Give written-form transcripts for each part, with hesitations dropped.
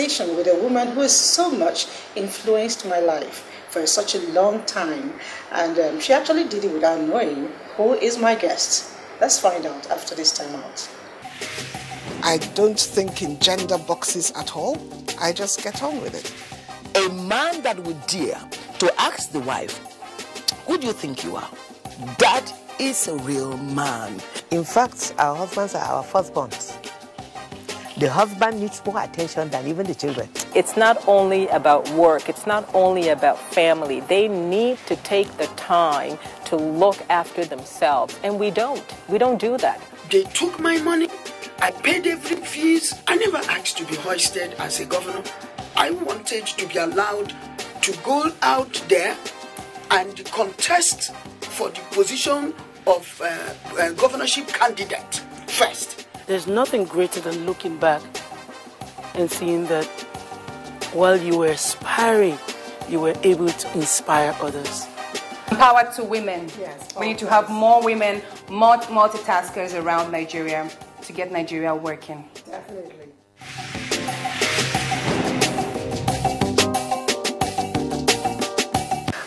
conversation with a woman who has so much influenced my life for such a long time. And she actually did it without knowing. Who is my guest? Let's find out after this time out. I don't think in gender boxes at all. I just get on with it. A man that would dare to ask the wife, who do you think you are? That is a real man. In fact, our husbands are our firstborns. The husband needs more attention than even the children. It's not only about work, it's not only about family. They need to take the time to look after themselves, and we don't. We don't do that. They took my money. I paid every fees. I never asked to be hoisted as a governor. I wanted to be allowed to go out there and contest for the position of governorship candidate first. There's nothing greater than looking back and seeing that while you were aspiring, you were able to inspire others. Power to women. Yes, we need to have more women, more multitaskers around Nigeria to get Nigeria working. Definitely.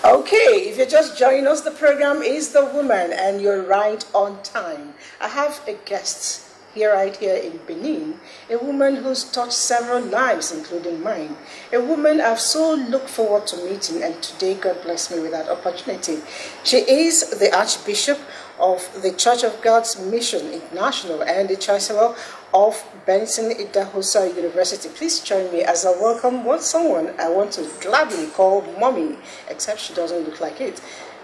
Okay, if you're just joining us, the program is The Woman, and you're right on time. I have a guest here, right here in Benin, a woman who's touched several lives, including mine. A woman I've so looked forward to meeting, and today God bless me with that opportunity. She is the Archbishop of the Church of God's Mission International and the Chancellor of Benson Idahosa University. Please join me as I welcome someone I want to gladly call Mommy, except she doesn't look like it.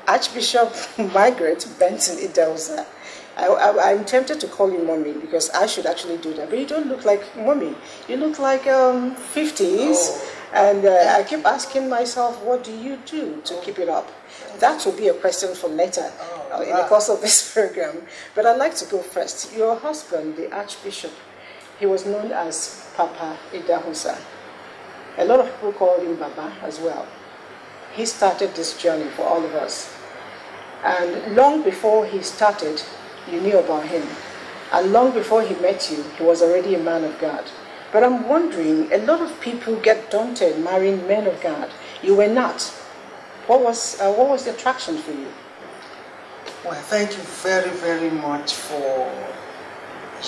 Archbishop Margaret Benson Idahosa. I'm tempted to call you Mommy because I should actually do that, but you don't look like Mommy. You look like 50s, and I keep asking myself, what do you do to keep it up? That will be a question for later in the course of this program. But I'd like to go first. Your husband, the Archbishop, he was known as Papa Idahosa. A lot of people called him Baba as well. He started this journey for all of us. And long before he started, you knew about him. And long before he met you, he was already a man of God. But I'm wondering, a lot of people get daunted marrying men of God. You were not. What was the attraction for you? Well, thank you very, very much for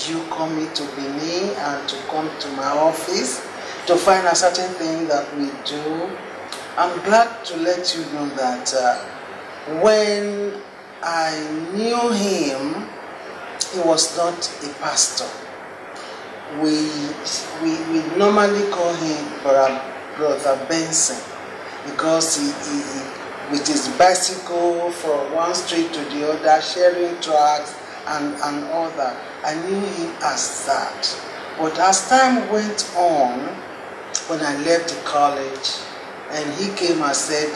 you coming to Benin and to come to my office to find a certain thing that we do. I'm glad to let you know that when I knew him, he was not a pastor. We normally call him Brother Benson because he with his bicycle from one street to the other, sharing tracks and all that. I knew him as that. But as time went on, when I left the college, and he came and said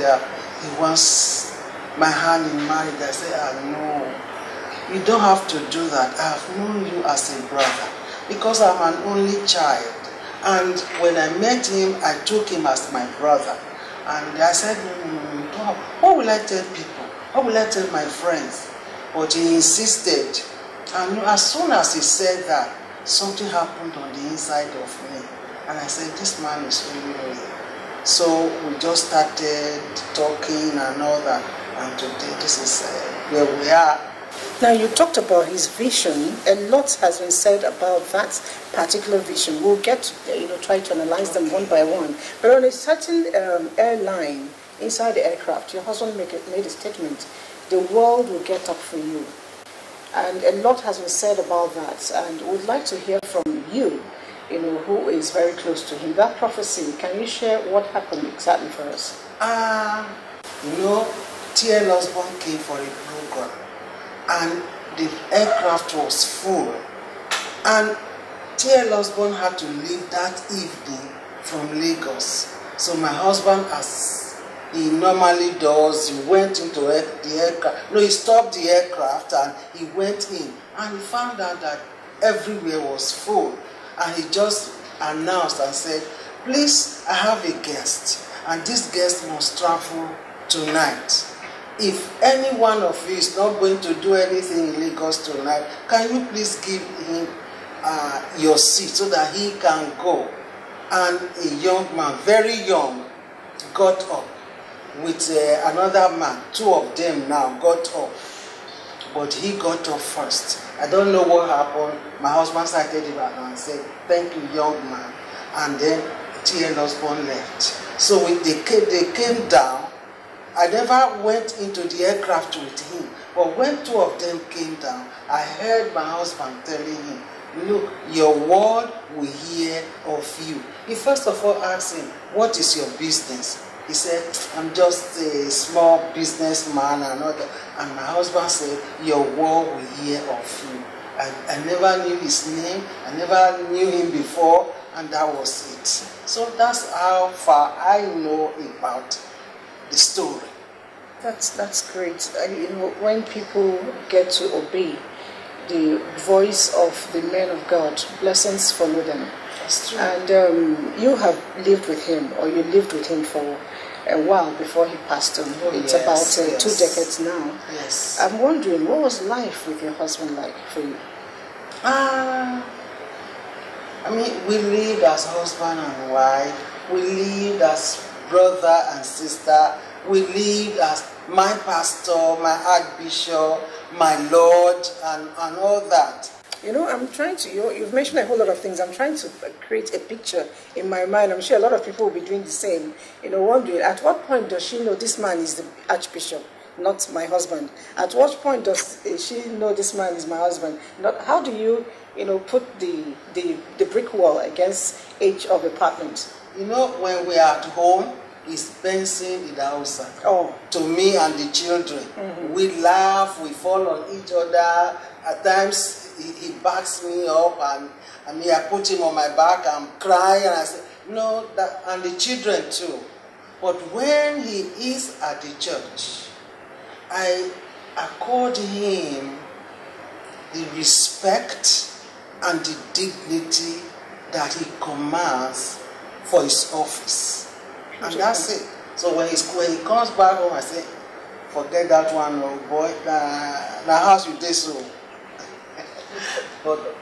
he wants my hand in marriage, I said, no, you don't have to do that. I have known you as a brother because I'm an only child. And when I met him, I took him as my brother. And I said, no, what will I tell people? What will I tell my friends? But he insisted. And as soon as he said that, something happened on the inside of me. And I said, this man is really real. So we just started talking and all that. And today, this is where we are. Now, you talked about his vision. A lot has been said about that particular vision. We'll get to try to analyze them one by one. But on a certain airline, inside the aircraft, your husband made a statement, the world will get up for you. And a lot has been said about that. And we'd like to hear from you, who is very close to him. That prophecy, can you share what happened exactly for us? T.L. Osborne came for a program. And the aircraft was full. And T.L. Osborne had to leave that evening from Lagos. So my husband, as he normally does, he went into the aircraft. No, he stopped the aircraft and he went in. And he found out that everywhere was full. And he just announced and said, please, I have a guest. And this guest must travel tonight. If any one of you is not going to do anything in Lagos tonight, can you please give him your seat so that he can go? and a young man, very young, got up with another man. Two of them now got up, but he got up first. I don't know what happened. My husband started it and said, "Thank you, young man," and then TN husband left. So they came down. I never went into the aircraft with him, but when two of them came down, I heard my husband telling him, "Look, your world will hear of you." He first of all asked him, "What is your business?" He said, "I'm just a small businessman and all that." And my husband said, "Your world will hear of you." I never knew his name, I never knew him before, and that was it. So that's how far I know about the story. That's great. You know, when people get to obey the voice of the men of God, blessings follow them. That's true. And you have lived with him, or you lived with him for a while before he passed on. It's about 2 decades now. Yes. I'm wondering, what was life with your husband like for you? I mean, we lived as husband and wife. We lived as brother and sister. We lived as my pastor, my archbishop, my lord, and all that. You know, I'm trying to, you've mentioned a whole lot of things. I'm trying to create a picture in my mind. I'm sure a lot of people will be doing the same. You know, wondering, at what point does she know this man is the archbishop, not my husband? At what point does she know this man is my husband? How do you, put the brick wall against each of the apartments? You know, when we are at home, it's Benson Idahosa. Oh. To me and the children. Mm-hmm. We laugh, we fall on each other. At times, he backs me up, and I put him on my back, I'm crying, and I say, no, that, and the children too. But when he is at the church, I accord him the respect and the dignity that he commands for his office. And that's it. So when he comes back home, I say, forget that one, oh boy, now house you did so. But,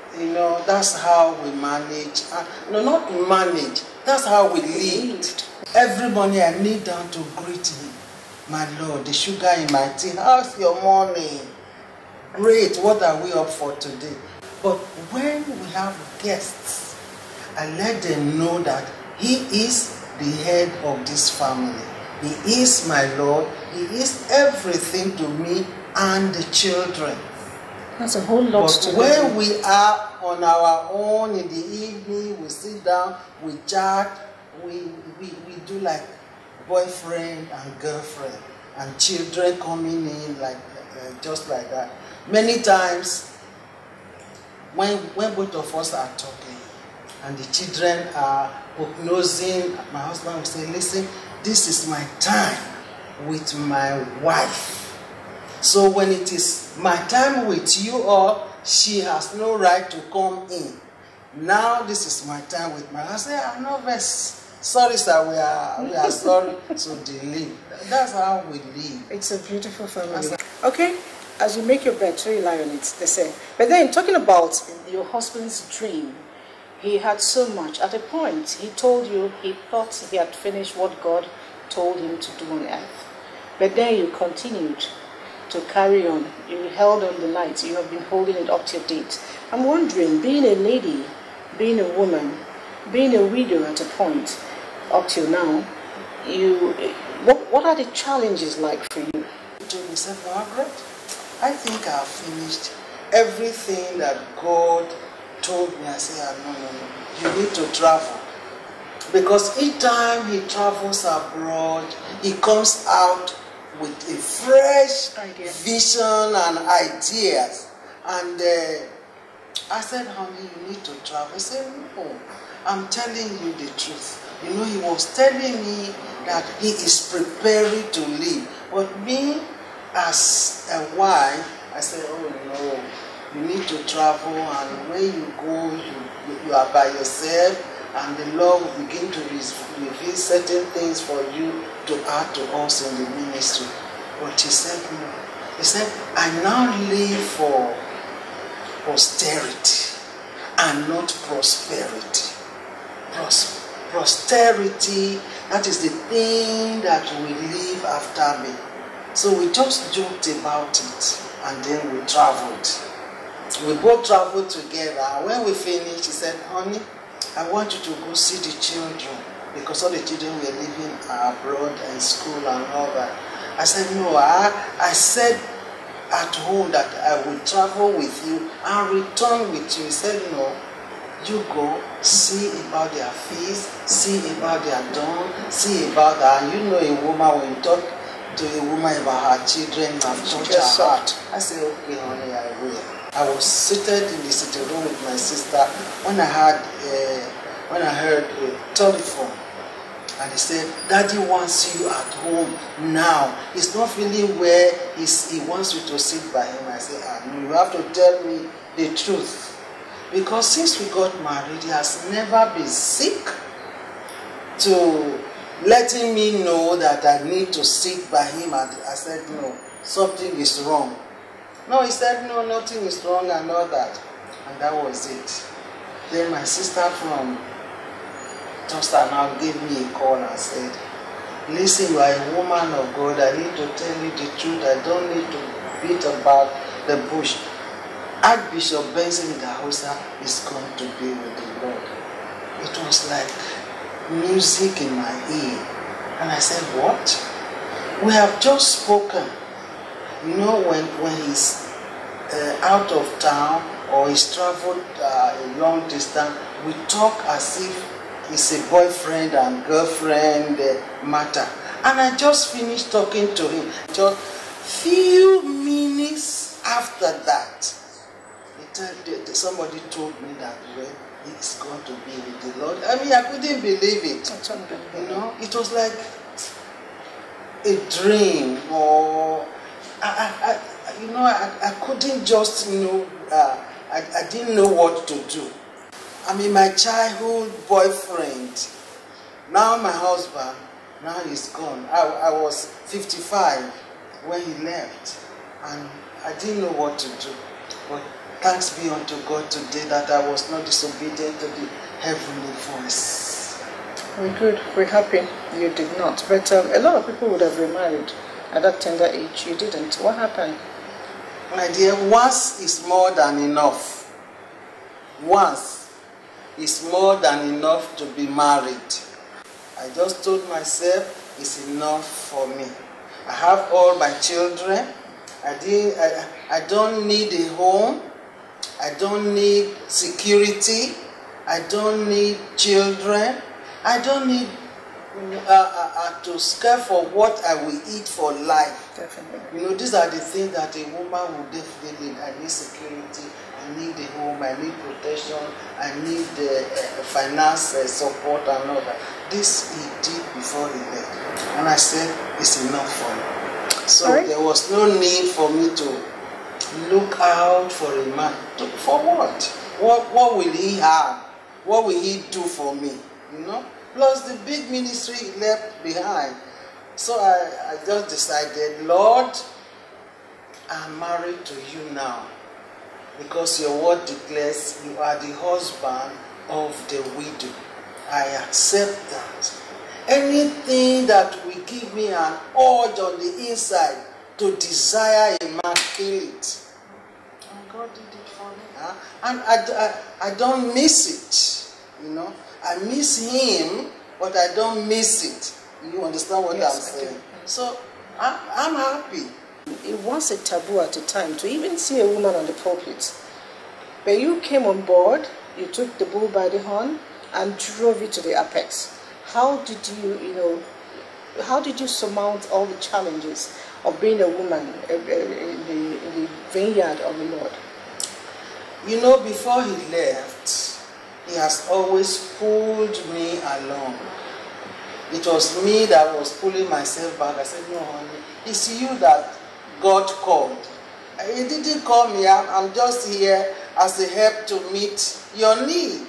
that's how we manage. No, not manage. That's how we lived. Every morning I kneel down to greet him. My Lord, the sugar in my tea, how's your morning? Great, what are we up for today? But when we have guests, I let them know that he is the head of this family. He is my Lord. He is everything to me and the children. That's a whole lot to do. When we are on our own in the evening, we sit down, we chat, we do like boyfriend and girlfriend, and children coming in like just like that. Many times, when both of us are talking, and the children are prognosing, my husband will say, listen, this is my time with my wife. So when it is my time with you all, she has no right to come in. Now this is my time with my husband. I'm not very sorry, sir, we are sorry. So they leave. That's how we live. It's a beautiful family. Okay, as you make your bed, so you lie on it, they say. But then talking about your husband's dream, he had so much. At a point, he told you he thought he had finished what God told him to do on earth. But then you continued to carry on. You held on the night. You have been holding it up to date. I'm wondering, being a lady, being a woman, being a widow at a point, up till now, what are the challenges like for you? To Mr. Margaret, I think I've finished everything that God told me. I said, no, you need to travel. Because each time he travels abroad, he comes out with a fresh vision and ideas. And I said, honey, you need to travel. He said, no, I'm telling you the truth. He was telling me that he is preparing to leave. But me, as a wife, I said, oh no, you need to travel, and when you go, you are by yourself, and the Lord will begin to reveal certain things for you to add to us in the ministry. But he said no. He said, I now live for posterity and not prosperity. posterity, that is the thing that will live after me. So we just joked about it, and then we traveled. We both traveled together. When we finished, he said, honey, I want you to go see the children, because all the children were living abroad and school and all that. I said, no, I said at home that I will travel with you and return with you. He said, no, you go, see about their fees, see about their dawn, see about that. And you know a woman, when you talk to a woman about her children and touch her heart. I said, okay, honey, I will. I was seated in the sitting room with my sister when I heard a telephone. And he said, Daddy wants you at home now. He's not feeling where he wants you to sit by him. I said, no, you have to tell me the truth. Because since we got married, he has never been sick to letting me know that I need to sit by him. And I said, no, something is wrong. No, he said, no, nothing is wrong and all that. And that was it. Then my sister from Tosta now gave me a call and said, listen, you are a woman of God. I need to tell you the truth. I don't need to beat about the bush. Archbishop Benson Idahosa is going to be with the Lord. It was like music in my ear. And I said, what? We have just spoken. You know, when he's out of town or he's traveled a long distance, we talk as if it's a boyfriend and girlfriend matter. And I just finished talking to him. Just few minutes after that, somebody told me that he's going to be with the Lord. I mean, I couldn't believe it. You know, it was like a dream, or I couldn't just, I didn't know what to do. I mean, my childhood boyfriend, now my husband, now he's gone. I was 55 when he left, and I didn't know what to do. But thanks be unto God today that I was not disobedient to the heavenly voice. We're good. We're happy you did not. But a lot of people would have remarried at that tender age. You didn't. What happened? My dear, once is more than enough. Once is more than enough to be married. I just told myself it's enough for me. I have all my children. I don't need a home. I don't need security. I don't need children. I don't need to scare for what I will eat for life. Definitely. You know, these are the things that a woman will definitely need. I need security. I need a home, I need protection, I need finance support and all that. This he did before he left. And I said, it's enough for me. So there was no need for me to look out for a man. For what? What will he have? What will he do for me? You know? Plus the big ministry he left behind. So I just decided, Lord, I'm married to you now. Because your word declares you are the husband of the widow. I accept that. Anything that will give me an urge on the inside to desire a man, kill it. And God did it for me. And I don't miss it. You know, I miss him, but I don't miss it. You understand what I'm saying? So I'm happy. It was a taboo at the time to even see a woman on the pulpit. But you came on board, you took the bull by the horn and drove it to the apex. How did you surmount all the challenges of being a woman in the vineyard of the Lord? You know, before he left, he has always pulled me along. It was me that was pulling myself back. I said, no, honey, it's you that God called. He didn't call me. I'm just here as a help to meet your need.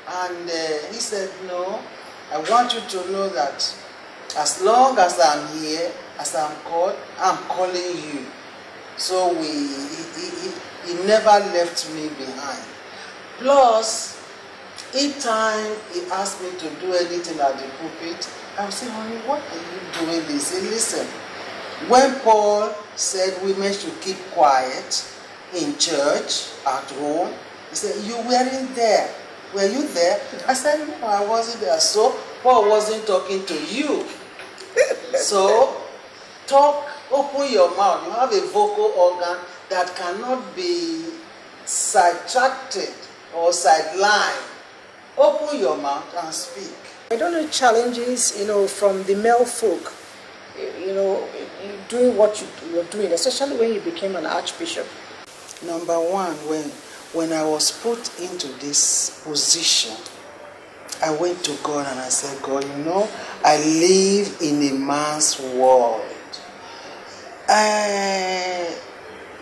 And he said, no, I want you to know that as long as I'm here, as I'm called, I'm calling you. So he never left me behind. Plus, Each time he asked me to do anything at the pulpit, I would say, honey, what are you doing this? He said, listen, when Paul said women should keep quiet in church, at home, he said, you weren't there. Were you there? I said, no, I wasn't there. So Paul wasn't talking to you. So talk, open your mouth. You have a vocal organ that cannot be sidetracked or sidelined. Open your mouth and speak. I don't know challenges, from the male folk, doing what you're doing, especially when you became an archbishop. Number one, when I was put into this position, I went to God and I said, God, I live in a man's world.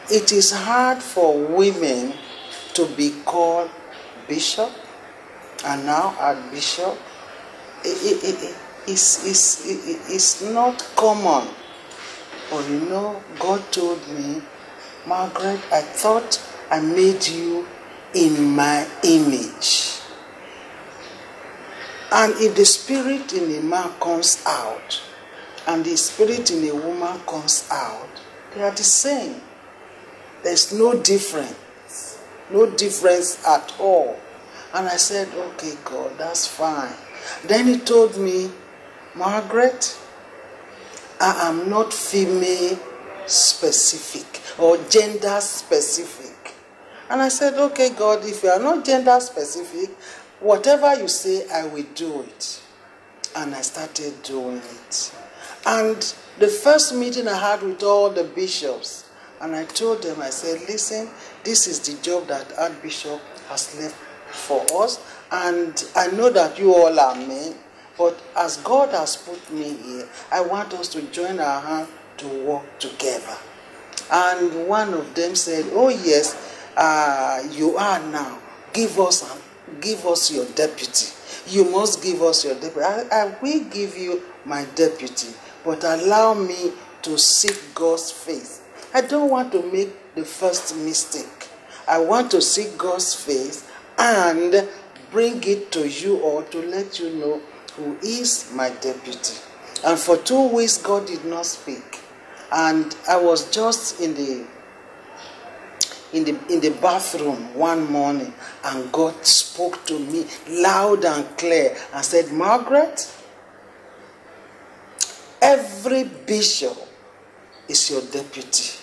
It is hard for women to be called bishop and now archbishop. It's not common. But God told me, Margaret, I thought I made you in my image. And if the spirit in a man comes out and the spirit in a woman comes out, they are the same. There's no difference. No difference at all. And I said, okay, God, that's fine. Then he told me, Margaret, I am not female specific or gender specific. And I said, okay, God, if you are not gender specific, whatever you say, I will do it. And I started doing it. And the first meeting I had with all the bishops, and I told them, I said, listen, this is the job that Archbishop has left for us. And I know that you all are men, but as God has put me here, I want us to join our hands to work together. And one of them said, oh yes, you are now. Give us your deputy. You must give us your deputy. I will give you my deputy, but allow me to seek God's face. I don't want to make the first mistake. I want to seek God's face and bring it to you or to let you know who is my deputy. And for 2 weeks, God did not speak. And I was just in the bathroom one morning, and God spoke to me loud and clear and said, Margaret, every bishop is your deputy.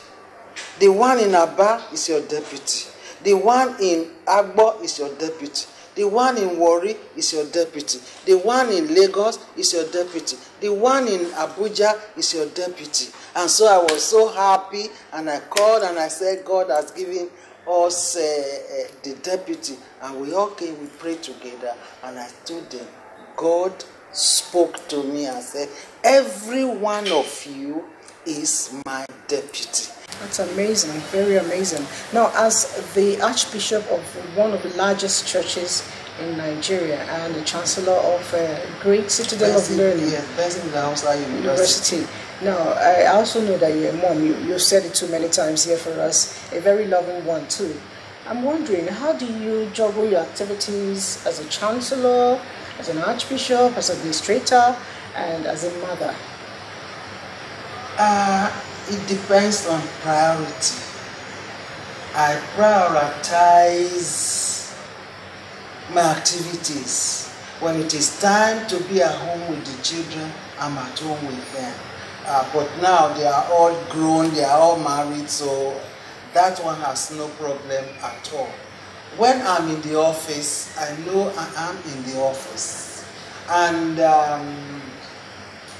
The one in Aba is your deputy. The one in Agbo is your deputy. The one in Warri is your deputy. The one in Lagos is your deputy. The one in Abuja is your deputy. And so I was so happy, and I called and I said, God has given us the deputy. And we all came, we prayed together, and I told them, God spoke to me and said, every one of you is my deputy. That's amazing, very amazing. Now, as the Archbishop of one of the largest churches in Nigeria and the Chancellor of a great citadel of learning, Idahosa University. Now, I also know that you're a mom. You said it too many times here for us, a very loving one too. I'm wondering, how do you juggle your activities as a Chancellor, as an Archbishop, as an administrator, and as a mother? It depends on priority. I prioritize my activities. When it is time to be at home with the children, I'm at home with them. But now they are all grown, they are all married, so that one has no problem at all. When I'm in the office, I know I am in the office. And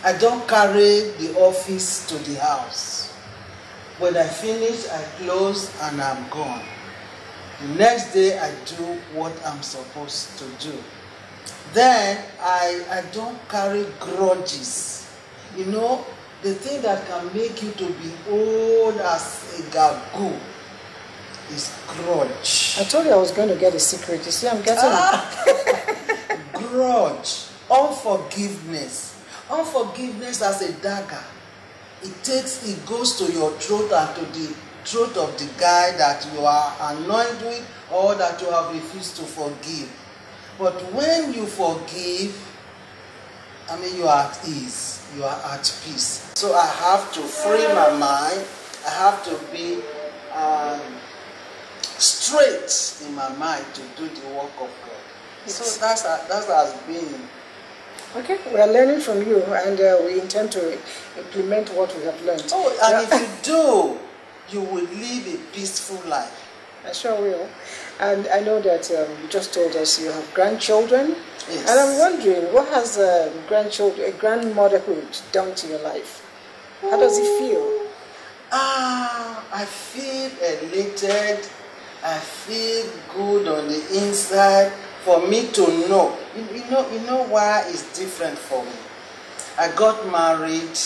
I don't carry the office to the house. When I finish, I close and I'm gone. The next day, I do what I'm supposed to do. Then, I don't carry grudges. You know, the thing that can make you to be old as a gagu is grudge. I told you I was going to get a secret. You see, I'm getting it. Grudge, unforgiveness. Unforgiveness as a dagger. It goes to your throat and to the throat of the guy that you are annoyed with or that you have refused to forgive. But when you forgive, you are at ease, you are at peace. So I have to free my mind, I have to be straight in my mind to do the work of God. Yes. So that has been. Okay, we are learning from you, and we intend to implement what we have learned. Oh, and if you do, you will live a peaceful life. I sure will. And I know that you just told us you have grandchildren. Yes. And I'm wondering, what has grandmotherhood done to your life? How does it feel? I feel elated. I feel good on the inside. For me to know, you know why it's different for me. I got married,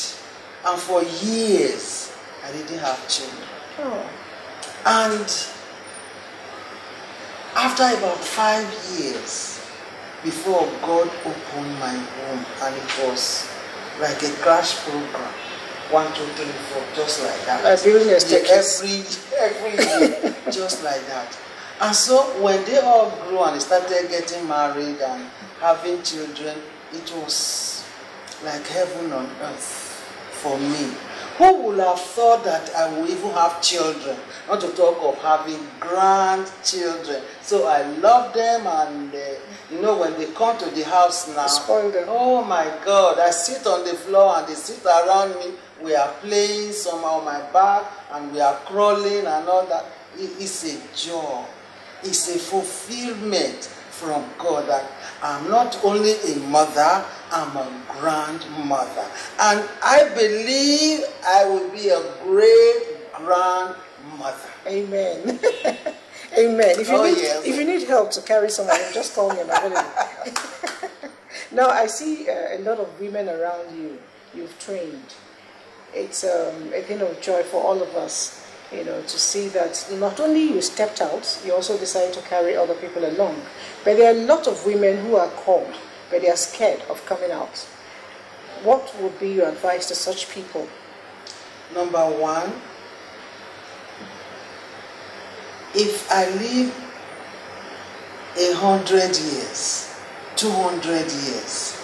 and for years I didn't have children. Oh. And after about 5 years, before God opened my womb, and it was like a crash program, 1, 2, 3, 4, just like that. During your stages. Every year, just like that. And so when they all grew and they started getting married and having children, it was like heaven on earth for me. Who would have thought that I would even have children, not to talk of having grandchildren? So I love them, and when they come to the house now, spoil them. Oh my God, I sit on the floor and they sit around me. We are playing somehow on my back and we are crawling and all that. It's a joy. It's a fulfillment from God that I'm not only a mother, I'm a grandmother. And I believe I will be a great grandmother. Amen. Amen. If you need help to carry someone, just call me. I'm available. Now, I see a lot of women around you. You've trained. It's a thing of joy for all of us, to see that not only you stepped out, you also decided to carry other people along. But there are a lot of women who are called, but they are scared of coming out. What would be your advice to such people? Number one, if I live 100 years, 200 years,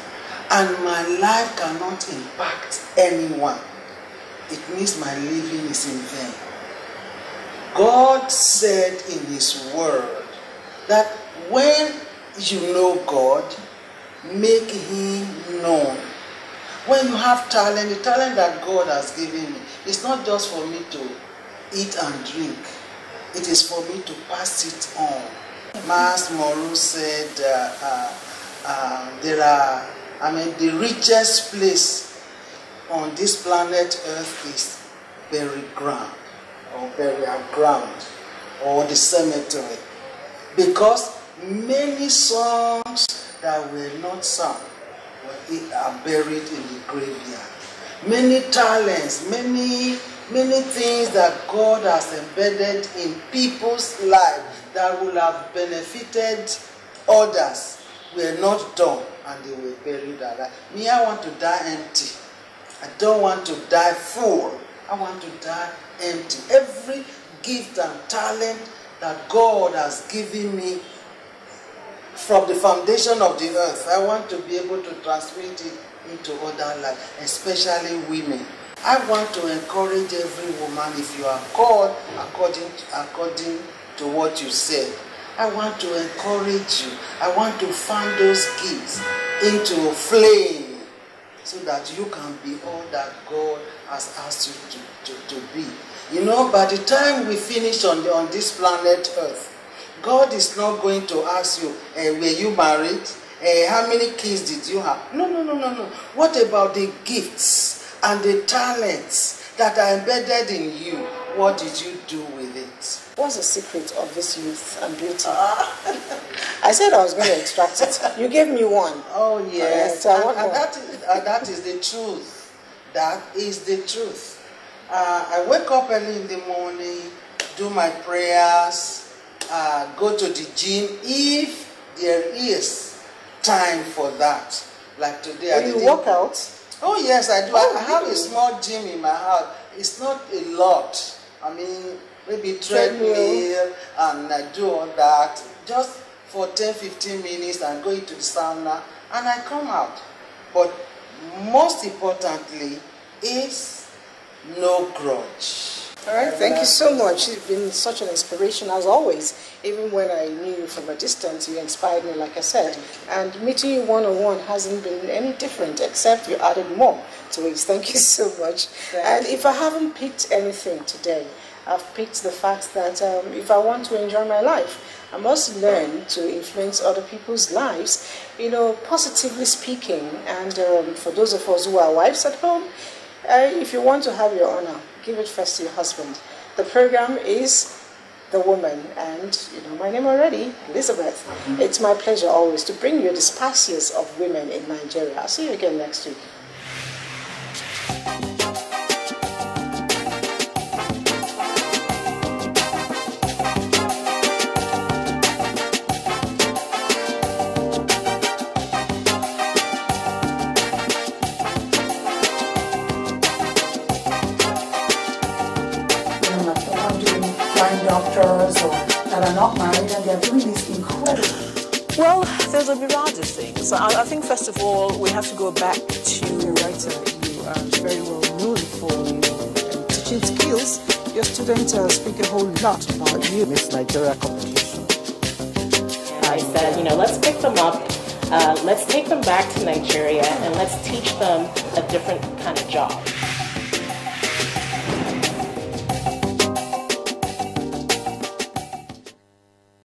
and my life cannot impact anyone, it means my living is in vain. God said in His Word that when you know God, make Him known. When you have talent, the talent that God has given me, it's not just for me to eat and drink. It is for me to pass it on. Mas Moru said the richest place on this planet Earth is buried ground, or burial ground, or the cemetery. Because many songs that were not sung are buried in the graveyard. Many talents, many things that God has embedded in people's life that will have benefited others were not done, and they were buried alive. Me, I want to die empty. I don't want to die full. I want to die empty. Every gift and talent that God has given me from the foundation of the earth, I want to be able to transmit it into other lives, especially women. I want to encourage every woman, if you are called according to what you said, I want to encourage you. I want to fan those gifts into a flame so that you can be all that God has asked you to be. By the time we finish on this planet Earth, God is not going to ask you, were you married? How many kids did you have? No. What about the gifts and the talents that are embedded in you? What did you do with it? What's the secret of this youth and beauty? I said I was going to extract it. You gave me one. Oh, yes. So I want that is the truth. That is the truth. I wake up early in the morning, do my prayers, go to the gym if there is time for that. Like today, you work out? Oh yes, I do. I have a small gym in my house. It's not a lot. Maybe treadmill, and I do all that. Just for 10-15 minutes and go into the sauna, and I come out. But most importantly is no grudge. All right, thank you so much. You've been such an inspiration as always. Even when I knew you from a distance, you inspired me, like I said. And meeting you one-on-one hasn't been any different, except you added more to it. Thank you so much. And if I haven't picked anything today, I've picked the fact that if I want to enjoy my life, I must learn to influence other people's lives, positively speaking. And for those of us who are wives at home, if you want to have your honor, give it first to your husband. The program is The Woman, and my name already, Elizabeth. It's my pleasure always to bring you the dispassiers of women in Nigeria. I'll see you again next week. Doctors or that are not married and they're doing these incredible. Well, there's a myriad of things. I think first of all we have to go back to the writer. You are very well known for your teaching skills. Your students speak a whole lot about you. Miss Nigeria competition. And I said, let's pick them up, let's take them back to Nigeria and let's teach them a different kind of job.